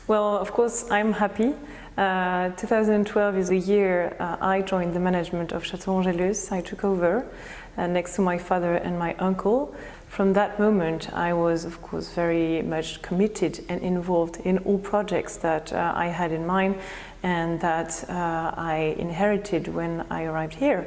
Well, of course, I'm happy. 2012 is the year I joined the management of Chateau Angelus. I took over next to my father and my uncle. From that moment, I was, of course, very much committed and involved in all projects that I had in mind and that I inherited when I arrived here.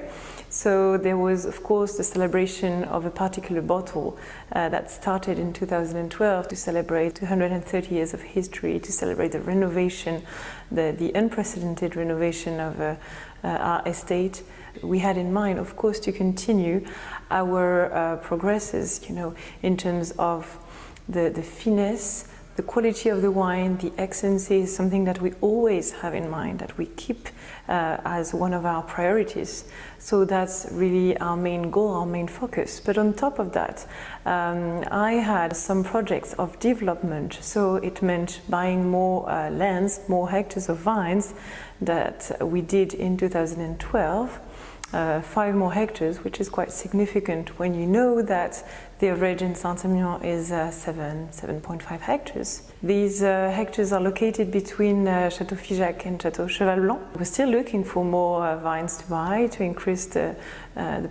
So there was, of course, the celebration of a particular bottle that started in 2012 to celebrate 230 years of history, to celebrate the renovation, the unprecedented renovation of our estate. We had in mind, of course, to continue our progresses, in terms of the finesse, the quality of the wine, the excellence is something that we always have in mind, that we keep as one of our priorities. So that's really our main goal, our main focus. But on top of that, I had some projects of development. So it meant buying more lands, more hectares of vines that we did in 2012. 5 more hectares, which is quite significant when you know that the average in Saint-Emilion is 7.5 hectares. These hectares are located between Chateau Figeac and Chateau Cheval Blanc. We're still looking for more vines to buy to increase the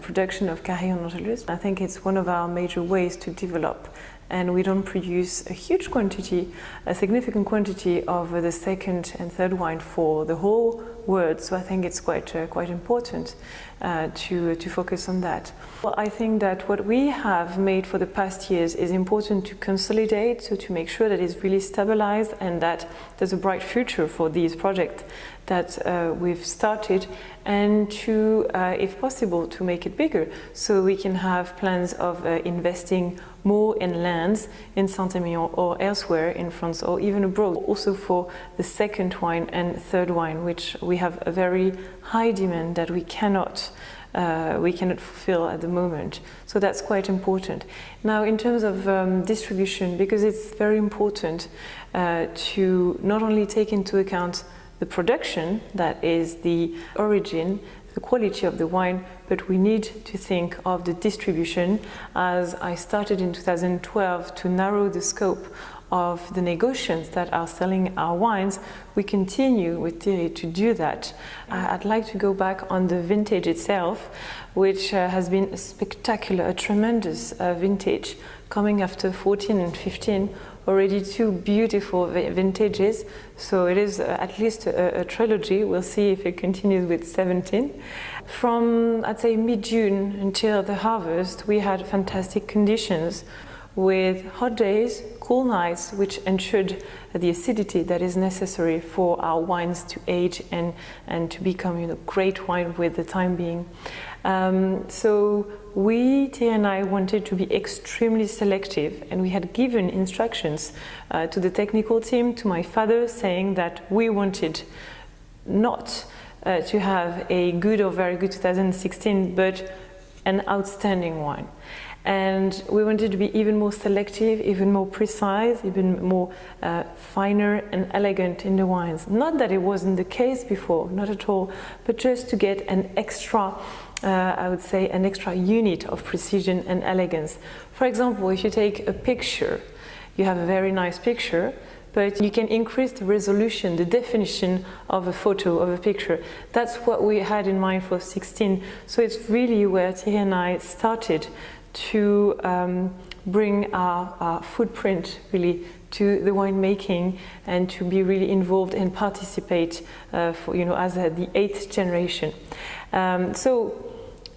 production of Chateau Angelus. I think it's one of our major ways to develop, and we don't produce a huge quantity, a significant quantity of the second and third wine for the whole world. So I think it's quite important to focus on that. Well, I think that what we have made for the past years is important to consolidate, so to make sure that it's really stabilized and that there's a bright future for these projects that we've started, and to, if possible, to make it bigger, so we can have plans of investing more in lands in Saint-Emilion or elsewhere in France or even abroad, also for the second wine and third wine, which we have a very high demand that we cannot fulfill at the moment. So that's quite important. Now, in terms of distribution, because it's very important to not only take into account the production, that is the origin, the quality of the wine, but we need to think of the distribution, as I started in 2012 to narrow the scope of the negotiations that are selling our wines. We continue with Thierry to do that. I'd like to go back on the vintage itself, which has been a spectacular, a tremendous vintage, coming after 14 and 15. Already 2 beautiful vintages, so it is at least a trilogy. We'll see if it continues with 17. From, I'd say, mid-June until the harvest, we had fantastic conditions with hot days, cool nights, which ensured the acidity that is necessary for our wines to age and to become great wine with the time being. So Thierry and I wanted to be extremely selective, and we had given instructions to the technical team, to my father, saying that we wanted not to have a good or very good 2016, but an outstanding wine. And we wanted to be even more selective, even more precise, even more finer and elegant in the wines. Not that it wasn't the case before, not at all, but just to get an extra, I would say, an extra unit of precision and elegance. For example, if you take a picture, you have a very nice picture, but you can increase the resolution, the definition of a photo, of a picture. That's what we had in mind for 16. So it's really where Thierry and I started to bring our footprint really to the winemaking and to be really involved and participate as the 8th generation. So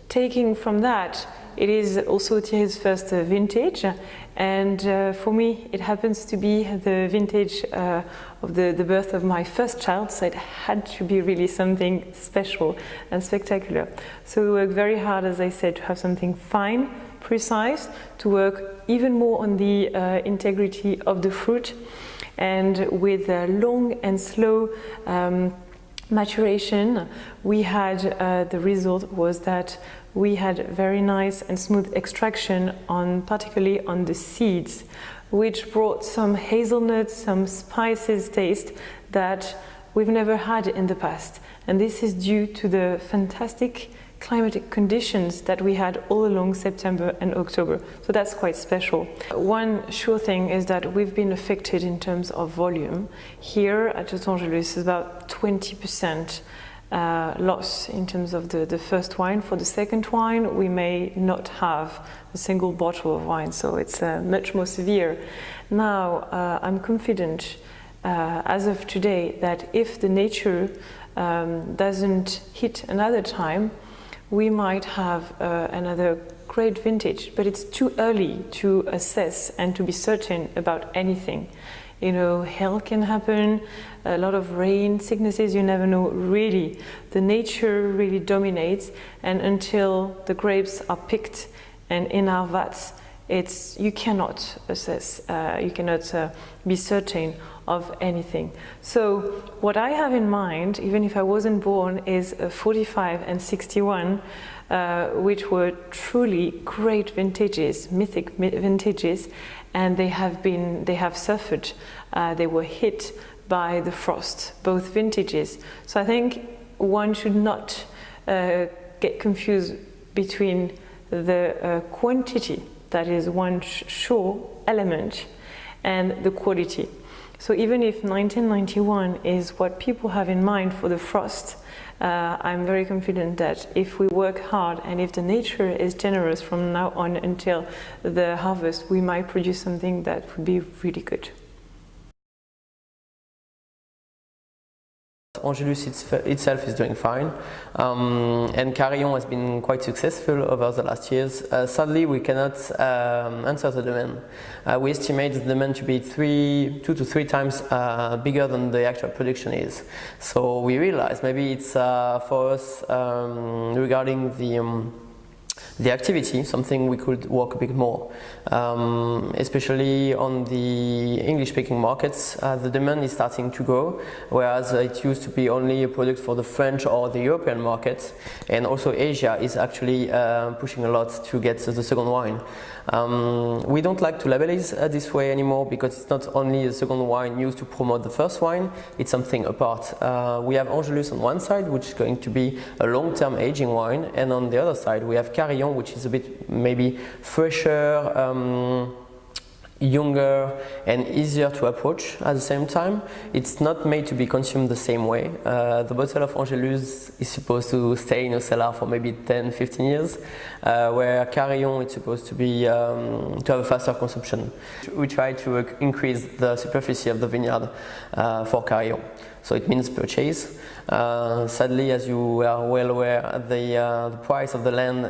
taking from that, it is also Thierry's first vintage, and for me it happens to be the vintage of the birth of my first child, so it had to be really something special and spectacular. So we worked very hard, as I said, to have something fine, precise, to work even more on the integrity of the fruit, and with long and slow maturation, we had the result was that we had very nice and smooth extraction particularly on the seeds, which brought some hazelnuts, some spices taste that we've never had in the past. And this is due to the fantastic climatic conditions that we had all along September and October. So that's quite special. One sure thing is that we've been affected in terms of volume. Here at Chateau Angelus is about 20% loss in terms of the first wine. For the second wine, we may not have a single bottle of wine, so it's much more severe. Now, I'm confident as of today that if the nature doesn't hit another time, we might have another great vintage, but it's too early to assess and to be certain about anything. You know, hail can happen, a lot of rain, sicknesses, you never know. Really, the nature really dominates, and until the grapes are picked and in our vats, you cannot assess, you cannot be certain of anything. So what I have in mind, even if I wasn't born, is 45 and 61, which were truly great vintages, mythic vintages, and they have suffered. They were hit by the frost, both vintages. So I think one should not get confused between the quantity, that is one sure element, and the quality. So even if 1991 is what people have in mind for the frost, I'm very confident that if we work hard and if the nature is generous from now on until the harvest, we might produce something that would be really good. Angelus itself is doing fine, and Carillon has been quite successful over the last years. Sadly, we cannot answer the demand. We estimate the demand to be 2 to 3 times bigger than the actual production is. So we realize maybe it's for us regarding the activity, something we could work a bit more, especially on the English-speaking markets. The demand is starting to grow, whereas it used to be only a product for the French or the European market, and also Asia is actually pushing a lot to get the second wine. We don't like to label it this way anymore, because it's not only a second wine used to promote the first wine, it's something apart. We have Angelus on one side, which is going to be a long-term aging wine, and on the other side we have Carillon, which is a bit maybe fresher, younger and easier to approach at the same time. It's not made to be consumed the same way. The bottle of Angelus is supposed to stay in a cellar for maybe 10-15 years, where Carillon is supposed to be to have a faster consumption. We try to increase the superficie of the vineyard for Carillon. So it means purchase. Sadly, as you are well aware, the price of the land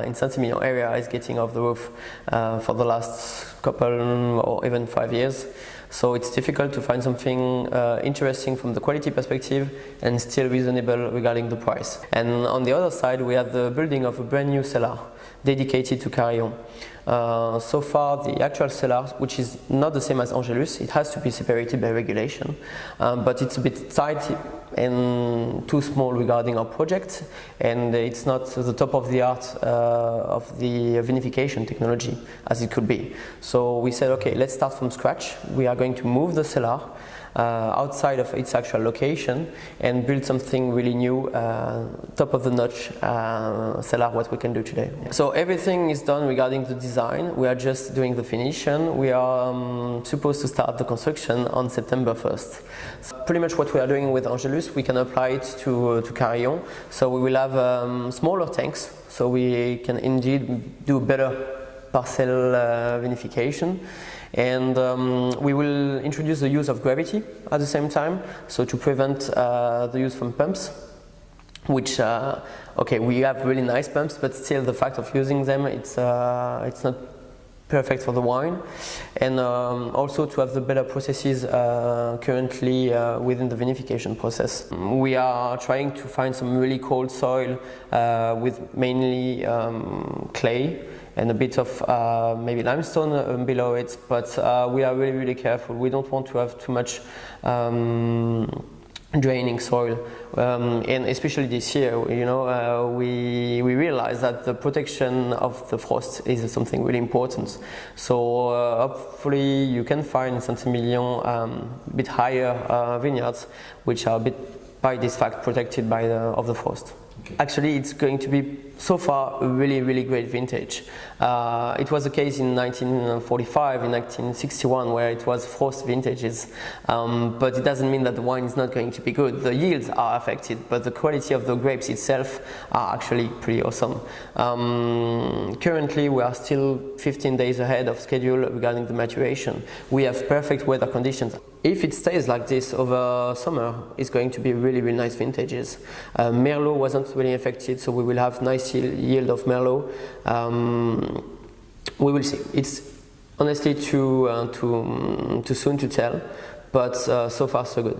in Saint-Emilion area is getting off the roof for the last couple or even 5 years. So it's difficult to find something interesting from the quality perspective and still reasonable regarding the price. And on the other side, we have the building of a brand new cellar dedicated to Carillon. So far, the actual cellar, which is not the same as Angelus, it has to be separated by regulation, but it's a bit tight and too small regarding our project, and it's not the top of the art of the vinification technology as it could be. So we said, okay, let's start from scratch. We are going to move the cellar outside of its actual location and build something really new, top of the notch cellar what we can do today. So everything is done regarding the design. We are just doing the finition. We are supposed to start the construction on September 1st. So pretty much what we are doing with Angelus, we can apply it to Carillon. So we will have smaller tanks, so we can indeed do better parcel vinification. And we will introduce the use of gravity at the same time, so to prevent the use from pumps, which okay, we have really nice pumps, but still the fact of using them, it's not perfect for the wine. And also to have the better processes currently within the vinification process. We are trying to find some really cold soil with mainly clay and a bit of maybe limestone below it, but we are really careful. We don't want to have too much draining soil, and especially this year, you know, we realize that the protection of the frost is something really important. So hopefully you can find in Saint-Emilion a bit higher vineyards which are a bit by this fact protected by of the frost. Actually, it's going to be so far a really great vintage. It was the case in 1945, in 1961, where it was frost vintages, but it doesn't mean that the wine is not going to be good. The yields are affected, but the quality of the grapes itself are actually pretty awesome. Currently, we are still 15 days ahead of schedule regarding the maturation. We have perfect weather conditions. If it stays like this over summer, it's going to be really nice vintages. Merlot wasn't really affected, so we will have nice yield of Merlot. We will see. It's honestly too soon to tell, but so far so good.